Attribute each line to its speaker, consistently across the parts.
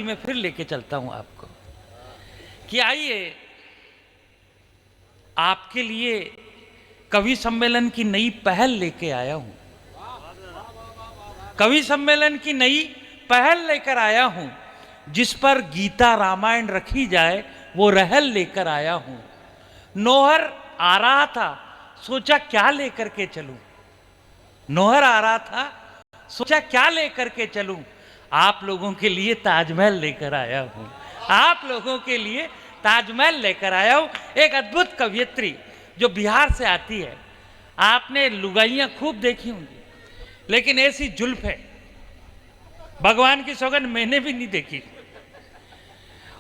Speaker 1: मैं फिर लेके चलता हूं आपको कि आइए आपके लिए कवि सम्मेलन की नई पहल लेके आया हूं। कवि सम्मेलन की नई पहल लेकर आया हूं, जिस पर गीता रामायण रखी जाए वो रहल लेकर आया हूं। नोहर आ रहा था, सोचा क्या लेकर के चलूं। नोहर आ रहा था, सोचा क्या लेकर के चलूं। आप लोगों के लिए ताजमहल लेकर आया हूं। आप लोगों के लिए ताजमहल लेकर आया हूं। एक अद्भुत कवयित्री जो बिहार से आती है। आपने लुगाइयां खूब देखी होंगी, लेकिन ऐसी जुल्फ है, भगवान की सौगंध मैंने भी नहीं देखी।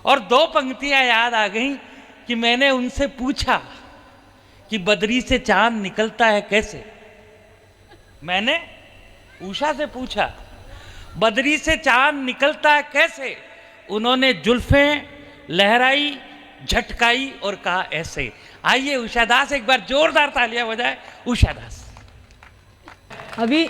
Speaker 1: और दो पंक्तियां याद आ गई कि मैंने उनसे पूछा कि बदरी से चांद निकलता है कैसे। मैंने उषा से पूछा बदरी से चांद निकलता है कैसे। उन्होंने जुल्फें लहराई, झटकाई और कहा ऐसे। आइए उषा दास, एक बार जोरदार तालियां बजाए उषा दास।
Speaker 2: अभी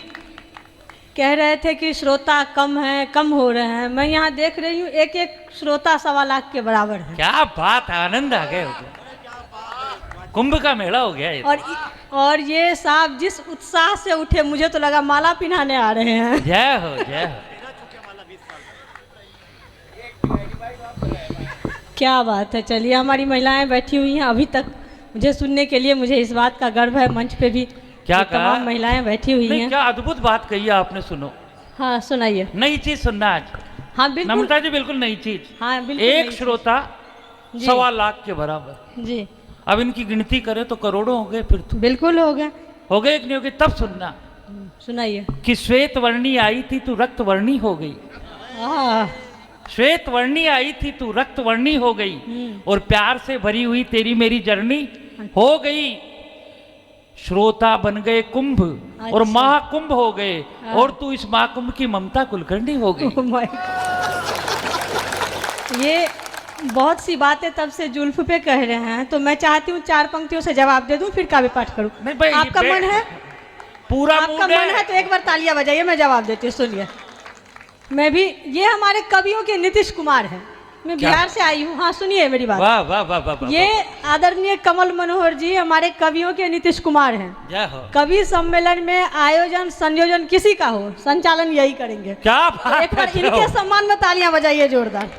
Speaker 2: कह रहे थे कि श्रोता कम है, कम हो रहे हैं। मैं यहाँ देख रही हूँ एक एक श्रोता 1.25 लाख के बराबर है।
Speaker 1: क्या बात है, आनंद आ गया। हो गया, कुंभ का मेला हो गया ये।
Speaker 2: और ये साहब जिस उत्साह से उठे, मुझे तो लगा माला पिन्हाने आ रहे हैं।
Speaker 1: जय हो जय हो।
Speaker 2: क्या बात है। चलिए, हमारी महिलाएं बैठी हुई हैं अभी तक मुझे सुनने के लिए। मुझे इस बात का गर्व है, मंच पे भी
Speaker 1: क्या
Speaker 2: तमाम महिलाएं बैठी हुई हैं।
Speaker 1: क्या अद्भुत बात कही है आपने। सुनो,
Speaker 2: हाँ सुनाइए।
Speaker 1: नई चीज सुनना आज।
Speaker 2: हाँ बिल्कुल
Speaker 1: नम्रता जी, बिल्कुल नई चीज।
Speaker 2: हाँ बिल्कुल।
Speaker 1: एक श्रोता 1.25 लाख के बराबर
Speaker 2: जी।
Speaker 1: अब इनकी गिनती करें तो करोड़ों हो गए। फिर तो
Speaker 2: बिल्कुल हो गए।
Speaker 1: हो गए कि नहीं हो गए। तब सुनना,
Speaker 2: सुनाइए।
Speaker 1: कि श्वेत वर्णी आई थी तू रक्त वर्णी हो गई। श्वेत वर्णी आई थी तू रक्त वर्णी हो गई, और प्यार से भरी हुई तेरी मेरी जर्नी हो गई। श्रोता बन गए कुंभ और महाकुंभ हो गए, और तू इस महाकुंभ की ममता कुलकर्णी हो गई।
Speaker 2: ये बहुत सी बातें तब से जुल्फ पे कह रहे हैं, तो मैं चाहती हूँ 4 पंक्तियों से जवाब दे दूं, फिर काव्य पाठ करूं।
Speaker 1: नहीं भाई,
Speaker 2: आपका मन है?
Speaker 1: पूरा
Speaker 2: आपका मन है तो एक बार तालियां बजाइए, मैं जवाब देती हूँ। सुनिए, मैं भी, ये हमारे कवियों के नीतीश कुमार हैं। मैं बिहार से आई हूँ। हाँ सुनिए मेरी बात।
Speaker 1: वाह वाह वाह वाह।
Speaker 2: ये आदरणीय कमल मनोहर जी हमारे कवियों के नीतीश कुमार हैं।
Speaker 1: जय हो।
Speaker 2: कवि सम्मेलन में आयोजन संयोजन किसी का हो, संचालन यही करेंगे।
Speaker 1: क्या बात।
Speaker 2: एक बार इनके सम्मान में तालियां बजाइए जोरदार।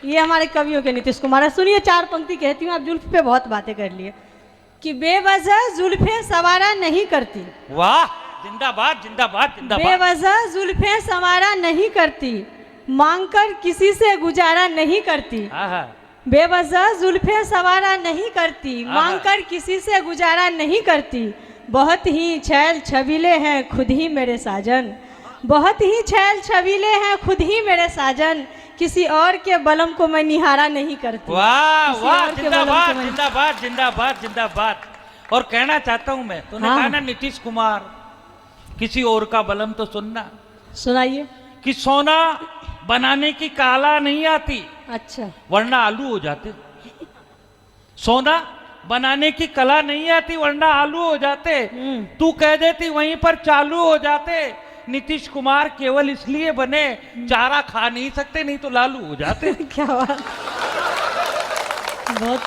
Speaker 2: ये हमारे कवियों के नीतीश कुमार है। सुनिए, 4 पंक्ति कहती हूँ। आप जुल्फ पे बहुत बातें कर लिए कि बेवजह जुल्फें सवारा नहीं करती।
Speaker 1: वाह, जिंदाबाद जिंदाबाद जिंदाबाद।
Speaker 2: बेवजह जुल्फें सवारा नहीं करती, मांगकर किसी से गुजारा नहीं करती। बेवजह जुल्फें सवारा नहीं करती, मांगकर किसी से गुजारा नहीं करती। बहुत ही छैल छबीले हैं खुद ही मेरे साजन, बहुत ही छैल छबीले हैं खुद ही मेरे साजन। किसी और के बलम को मैं निहारा नहीं करती।
Speaker 1: वाह वाह, जिंदाबाद जिंदाबाद जिंदाबाद जिंदाबाद। और कहना चाहता हूं मैं, तूने कहा ना नीतीश कुमार, किसी और का बलम, तो सुनना।
Speaker 2: सुनाइए।
Speaker 1: कि सोना बनाने की काला नहीं आती।
Speaker 2: अच्छा।
Speaker 1: वरना आलू हो जाते। सोना बनाने की कला नहीं आती, वरना आलू हो जाते। तू कह देती वहीं पर चालू हो जाते। नीतीश कुमार केवल इसलिए बने, चारा खा नहीं सकते, नहीं तो लालू हो जाते।
Speaker 2: क्या बात। बहुत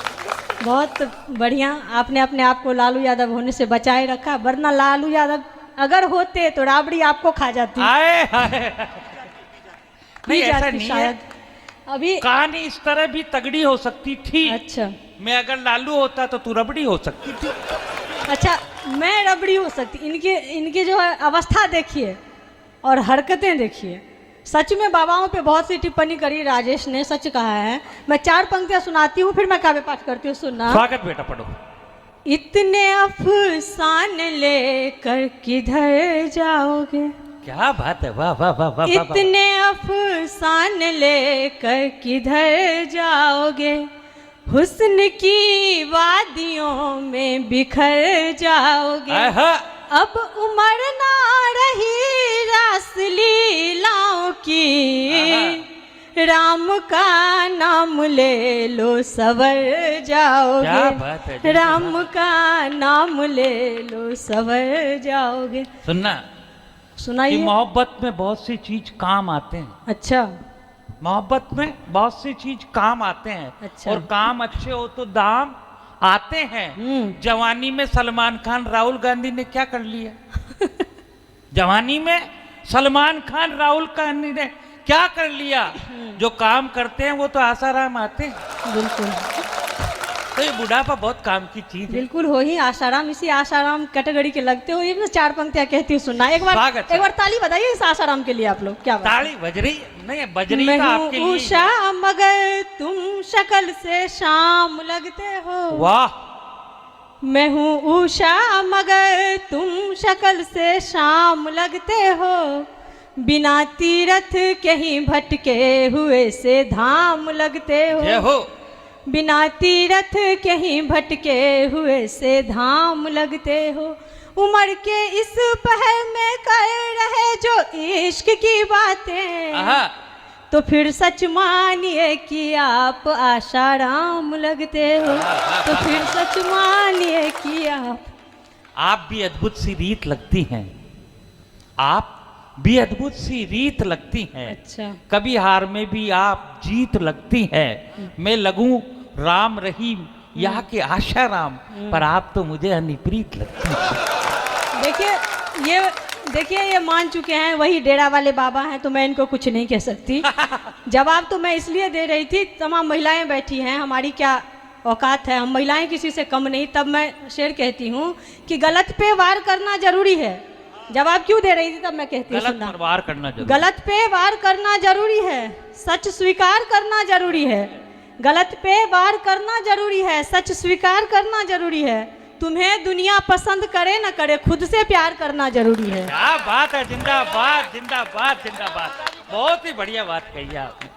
Speaker 2: बहुत बढ़िया। आपने अपने आप को लालू यादव होने से बचाए रखा, वरना लालू यादव अगर होते तो राबड़ी आपको खा जाती।
Speaker 1: नहीं, ऐसा नहीं
Speaker 2: शायद। अभी
Speaker 1: कहानी इस तरह भी तगड़ी हो सकती थी।
Speaker 2: अच्छा।
Speaker 1: मैं अगर लालू होता तो तू रबड़ी हो सकती थी।
Speaker 2: अच्छा, मैं रबड़ी हो सकती। इनकी जो है अवस्था देखिए और हरकतें देखिए। सच में बाबाओं पे बहुत सी टिप्पणी करी राजेश ने, सच कहा है। मैं 4 पंक्तियां सुनाती हूँ, फिर मैं काव्य पाठ करती हूँ। सुनना।
Speaker 1: स्वागत बेटा, पढ़ो।
Speaker 2: इतने अफसान लेकर किधर जाओगे।
Speaker 1: क्या बात है, वाह वाह वाह वाह।
Speaker 2: इतने अफसान लेकर किधर जाओगे, हुस्न की वादियों में बिखर जाओगे। अब उम्र ना रही रास लीलाओं की, राम का नाम ले लो सवर जाओगे।
Speaker 1: क्या बात है।
Speaker 2: राम का नाम ले लो सवर जाओगे।
Speaker 1: सुनना,
Speaker 2: सुनाइए।
Speaker 1: मोहब्बत में बहुत सी चीज काम आते हैं।
Speaker 2: अच्छा।
Speaker 1: मोहब्बत में बहुत सी चीज काम आते हैं।
Speaker 2: अच्छा।
Speaker 1: और काम अच्छे हो तो दाम आते हैं। जवानी में सलमान खान राहुल गांधी ने क्या कर लिया? जवानी में सलमान खान राहुल गांधी ने क्या कर लिया? जो काम करते हैं वो तो आसाराम आते हैं।
Speaker 2: बिल्कुल।
Speaker 1: तो ये बुढ़ापा बहुत काम की चीज है।
Speaker 2: बिल्कुल हो ही आसाराम, इसी आसाराम कैटेगरी के लगते हो। ये मैं 4 पंक्तियां कहती हूँ, सुनना एक बार। एक बार ताली बजाइए इस आसाराम के लिए आप लोग। क्या बात?
Speaker 1: ताली बज रही नहीं, बज रही
Speaker 2: मैं
Speaker 1: तो
Speaker 2: हूँ
Speaker 1: आपके लिए।
Speaker 2: उषा मगर तुम शक्ल से शाम लगते हो।
Speaker 1: वाह।
Speaker 2: मैं हूँ उषा मगर तुम शक्ल से शाम लगते हो। बिना तीरथ के ही भटके हुए से धाम लगते हो।
Speaker 1: जय हो।
Speaker 2: बिना तीरथ के ही भटके हुए से धाम लगते हो। उम्र के इस पहर में कर रहे जो इश्क की बातें, तो फिर सच मानिए कि आप आशाराम लगते हो। तो फिर सच मानिए कि
Speaker 1: आप भी अद्भुत सी रीत लगती हैं। आप भी अद्भुत सी रीत लगती हैं।
Speaker 2: अच्छा।
Speaker 1: कभी हार में भी आप जीत लगती हैं। मैं लगूं राम रहीम यहाँ के आशा राम, पर आप तो मुझे अनिप्रीत लगती हैं।
Speaker 2: देखिए ये मान चुके हैं, वही डेरा वाले बाबा हैं, तो मैं इनको कुछ नहीं कह सकती। जवाब तो मैं इसलिए दे रही थी, तमाम महिलाएं बैठी हैं, हमारी क्या औकात है, हम महिलाएं किसी से कम नहीं। तब मैं शेर कहती हूँ कि गलत पे वार करना जरूरी है। जवाब क्यों दे रही थी तब मैं कहती हूँ,
Speaker 1: गलत पर वार करना जरूरी।
Speaker 2: गलत पे वार करना जरूरी है, सच स्वीकार करना जरूरी है। गलत पे वार करना जरूरी है, सच स्वीकार करना जरूरी है। तुम्हें दुनिया पसंद करे न करे, खुद से प्यार करना जरूरी है।
Speaker 1: क्या बात है, जिंदाबाद जिंदाबाद जिंदाबाद। बहुत ही बढ़िया बात कही है आपने।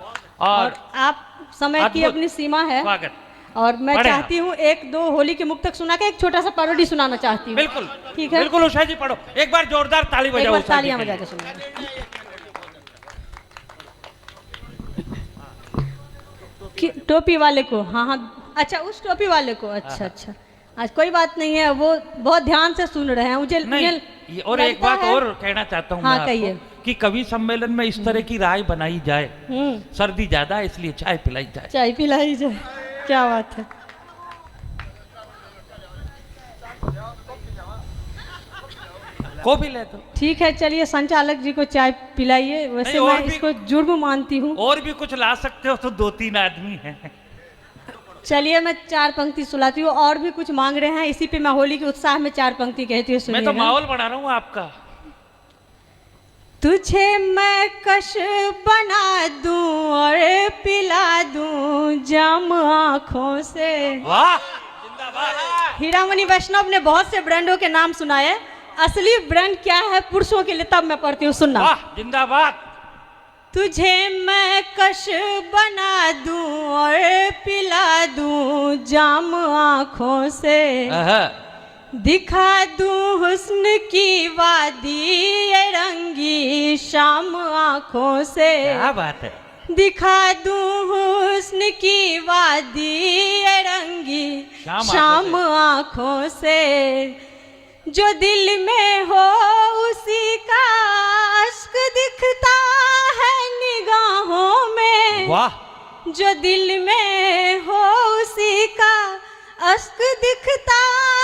Speaker 1: और
Speaker 2: आप समय की अपनी सीमा है।
Speaker 1: स्वागत।
Speaker 2: और मैं चाहती हूँ 1-2 होली के मुक्तक सुना के एक छोटा सा पैरोडी सुनाना चाहती हूँ।
Speaker 1: बिल्कुल
Speaker 2: ठीक है।
Speaker 1: बिल्कुल उषा जी पढ़ो, एक बार जोरदार ताली बजाओ।
Speaker 2: एक बार तालियां बजा के सुना। टोपी वाले को, हाँ हाँ, अच्छा उस टोपी वाले को, अच्छा अच्छा, आज कोई बात नहीं है, वो बहुत ध्यान से सुन रहे हैं मुझे
Speaker 1: नहीं। और एक बात और कहना चाहता हूँ,
Speaker 2: हाँ कहिए,
Speaker 1: कि कवि सम्मेलन में इस तरह की राय बनाई जाए। सर्दी ज्यादा है इसलिए चाय पिलाई जाए।
Speaker 2: चाय पिलाई जाए, क्या बात है।
Speaker 1: कॉफी ले तो
Speaker 2: ठीक है, चलिए संचालक जी को चाय पिलाइए। वैसे मैं इसको जुर्म मानती हूँ।
Speaker 1: और भी कुछ ला सकते हो तो 2-3 आदमी हैं।
Speaker 2: चलिए मैं 4 पंक्ति सुनाती हूँ, और भी कुछ मांग रहे हैं, इसी पे मैं होली के उत्साह में 4 पंक्ति कहती हूँ।
Speaker 1: मैं तो माहौल बना रहा हूँ आपका।
Speaker 2: तुझे मैं कश बना दूं और पिला दूं जाम आँखों से।
Speaker 1: वाह जिंदाबाद।
Speaker 2: हीरामणि वैष्णव ने बहुत से ब्रांडों के नाम सुनाए, असली ब्रांड क्या है पुरुषों के लिए तब मैं पढ़ती हूँ, सुनना।
Speaker 1: वाह जिंदाबाद।
Speaker 2: तुझे मैं कश बना दूं और पिला दूं जाम आँखों से, दिखा दूं हुस्न की वादी ये रंगी शाम आँखों से।
Speaker 1: क्या बात है।
Speaker 2: दिखा दूं हुस्न की वादी ये रंगी शाम आँखों से। जो दिल में हो उसी का अश्क दिखता है निगाहों में।
Speaker 1: वाह।
Speaker 2: जो दिल में हो उसी का अश्क दिखता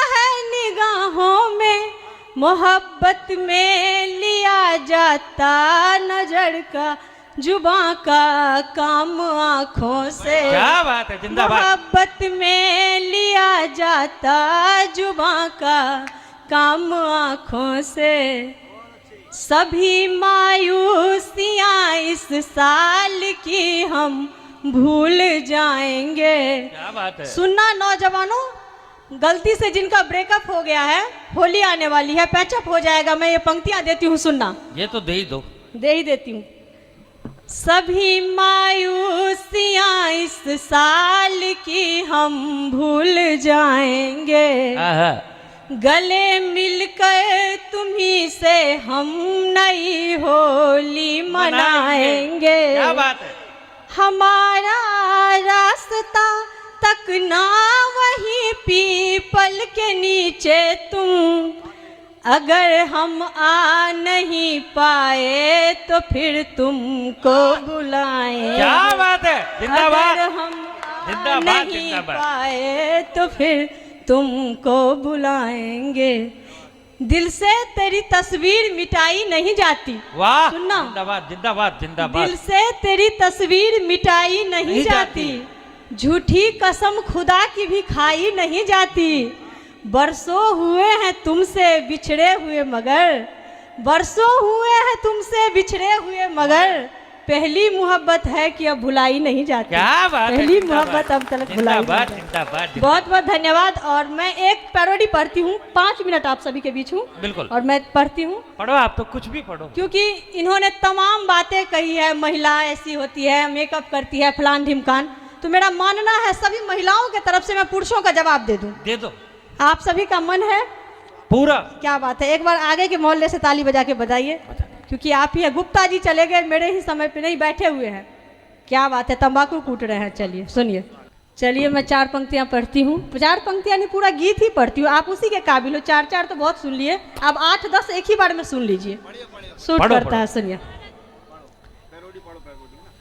Speaker 2: है निगाहों में। मोहब्बत में लिया जाता नजर का जुबां का काम आँखों से।
Speaker 1: क्या बात है, जिंदाबाद।
Speaker 2: मोहब्बत में लिया जाता जुबां का काम आँखों से। सभी मायूसियाँ इस साल की हम भूल जाएंगे।
Speaker 1: क्या बात है।
Speaker 2: सुनना नौजवानों, गलती से जिनका ब्रेकअप हो गया है, होली आने वाली है, पैचअप हो जाएगा, मैं ये पंक्तियां देती हूँ, सुनना।
Speaker 1: ये तो दे ही दो।
Speaker 2: दे ही देती हूँ। सभी मायूसियाँ इस साल की हम भूल जाएंगे। गले मिलकर तुम्ही से हम नई होली मनाएंगे।
Speaker 1: क्या बात है।
Speaker 2: हमारा रास्ता तकना वहीं पीपल के नीचे तुम अगर हम आ नहीं पाए तो फिर तुमको बुलाएं।
Speaker 1: क्या बात है, जिंदाबाद।
Speaker 2: अगर हम आ
Speaker 1: जिंदाबाद,
Speaker 2: नहीं
Speaker 1: जिंदाबाद।
Speaker 2: पाए तो फिर तुमको बुलाएंगे। दिल से तेरी तस्वीर मिटाई नहीं जाती।
Speaker 1: वाह,
Speaker 2: सुनना,
Speaker 1: जिंदाबाद जिंदाबाद जिंदाबाद।
Speaker 2: दिल से तेरी तस्वीर मिटाई नहीं जाती। झूठी कसम खुदा की भी खाई नहीं जाती। बरसों हुए हैं तुमसे बिछड़े हुए मगर, बरसों हुए हैं तुमसे बिछड़े हुए मगर, पहली मोहब्बत है कि अब भुलाई नहीं जाती।
Speaker 1: क्या बात है,
Speaker 2: पहली
Speaker 1: जिंदाबाद।
Speaker 2: मोहब्बत अब तक भुलाई नहीं
Speaker 1: जिंदाबाद
Speaker 2: जाती।
Speaker 1: जिंदाबाद।
Speaker 2: बहुत बहुत धन्यवाद। और मैं एक पैरोडी पढ़ती हूँ, 5 मिनट आप सभी के बीच हूँ।
Speaker 1: बिल्कुल।
Speaker 2: और मैं पढ़ती हूँ,
Speaker 1: पढ़ो, आप तो कुछ भी पढ़ो।
Speaker 2: क्योंकि इन्होंने तमाम बातें कही है, महिला ऐसी होती है, मेकअप करती है, फलान ढिमकान। तो मेरा मानना है सभी महिलाओं के तरफ से मैं पुरुषों का जवाब दे दूं।
Speaker 1: दे दो।
Speaker 2: आप सभी का मन है?
Speaker 1: पूरा।
Speaker 2: क्या बात है, एक बार आगे के मोहल्ले से ताली बजा के बताइए, क्योंकि आप ही है। गुप्ता जी चले गए, मेरे ही समय पे नहीं बैठे हुए हैं। क्या बात है, तंबाकू कूट रहे हैं। चलिए सुनिए, चलिए मैं 4 पंक्तियां पढ़ती हूँ। 4 पंक्तियां नहीं, पूरा गीत ही पढ़ती हूँ। आप उसी के काबिल हो। 4 तो बहुत सुन लिए, अब 8-10 एक ही बार में सुन लीजिए। सूट
Speaker 1: पढ़ो,
Speaker 2: करता है। सुनिए।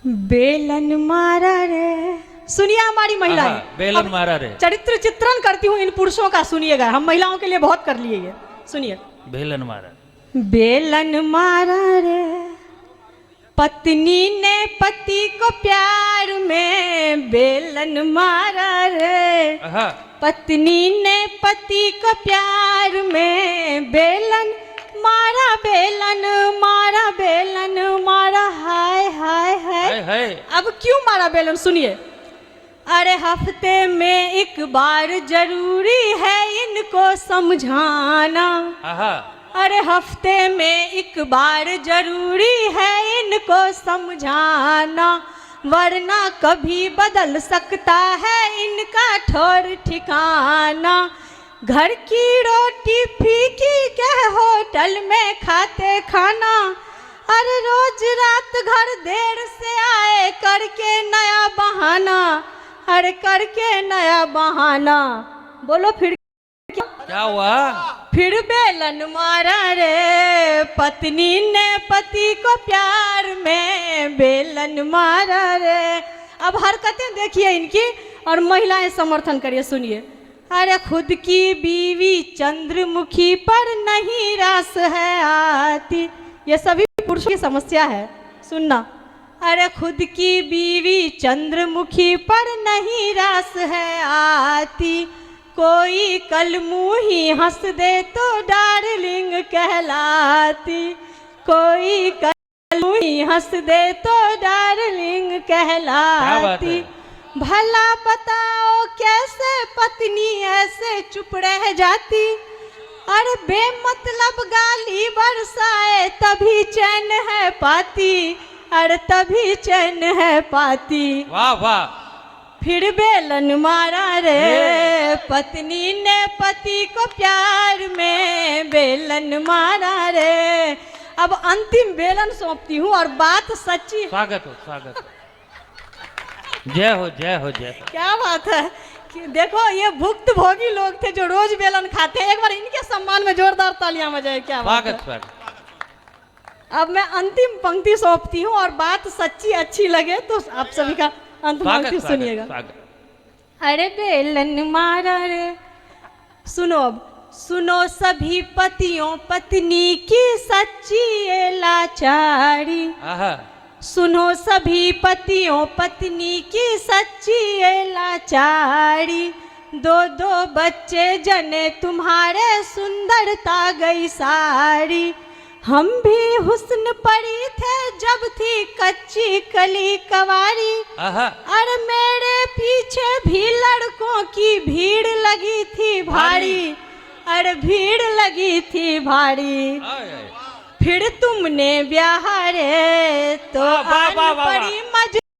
Speaker 2: बेलन मारा रे, सुनिए हमारी महिला
Speaker 1: बेलन मारा रे।
Speaker 2: चरित्र चित्रण करती हूँ इन पुरुषों का, सुनिएगा। हम महिलाओं के लिए बहुत कर लिए ये, सुनिए।
Speaker 1: बेलन मारा।
Speaker 2: बेलन मारा रे, पत्नी ने पति को प्यार में बेलन मारा रे। पत्नी ने पति को प्यार में बेलन मारा, बेलन मारा, बेलन मारा। हाय हाय हाय। अब क्यों मारा बेलन, सुनिए। अरे हफ्ते में एक बार जरूरी है इनको समझाना। अरे हफ्ते में एक बार जरूरी है इनको समझाना, वरना कभी बदल सकता है इनका ठौर ठिकाना। घर की रोटी फीकी के होटल में खाते खाना, अरे रोज रात घर देर से आए करके नया बहाना। अरे करके नया बहाना। बोलो फिर
Speaker 1: क्या हुआ?
Speaker 2: फिर बेलन मारा रे, पत्नी ने पति को प्यार में बेलन मारा रे। अब हरकतें देखिए इनकी, और महिलाएं समर्थन करिए, सुनिए। अरे खुद की बीवी चंद्रमुखी पर नहीं रास है आती। ये सभी पुरुषों की समस्या है, सुनना। अरे खुद की बीवी चंद्रमुखी पर नहीं रास है आती, कोई कल मुँही हंस दे तो डार्लिंग कहलाती। कोई कल मुँही हंस दे तो डार्लिंग कहलाती। भला बताओ कैसे पत्नी ऐसे चुप रह जाती। अरे बेमतलब गाली बरसाए तभी चैन है पाती। अरे तभी चैन है पाती।
Speaker 1: वाह वाह।
Speaker 2: फिर बेलन मारा रे, पत्नी ने पति को प्यार में बेलन मारा रे। अब अंतिम बेलन सौंपती हूँ, और बात सच्ची।
Speaker 1: स्वागत हो, स्वागत हो। जय हो, जय हो, जय हो।
Speaker 2: क्या बात है कि देखो, ये भुक्तभोगी लोग थे जो रोज बेलन खाते। एक बार इनके सम्मान में जोरदार तालियां बजाए। क्या बात है।
Speaker 1: स्वागत।
Speaker 2: अब मैं अंतिम पंक्ति सौंपती हूँ, और बात सच्ची अच्छी लगे तो आप सभी का अंत पंक्ति सुनिएगा। अरे बेलन मारा रे, सुनो अब, सुनो सभी पतियों पत्नी की सच्ची ये लाचारी। सुनो सभी पतियों पत्नी की सच्ची ये लाचारी। 2 बच्चे जने तुम्हारे सुंदरता गई सारी। हम भी हुस्न पड़ी थे जब थी कच्ची कली कवारी। अरे मेरे पीछे भी लड़कों की भीड़ लगी थी भारी। अरे भीड़ लगी थी भारी। फिर तुमने ब्याह रे तो आन पड़ी मज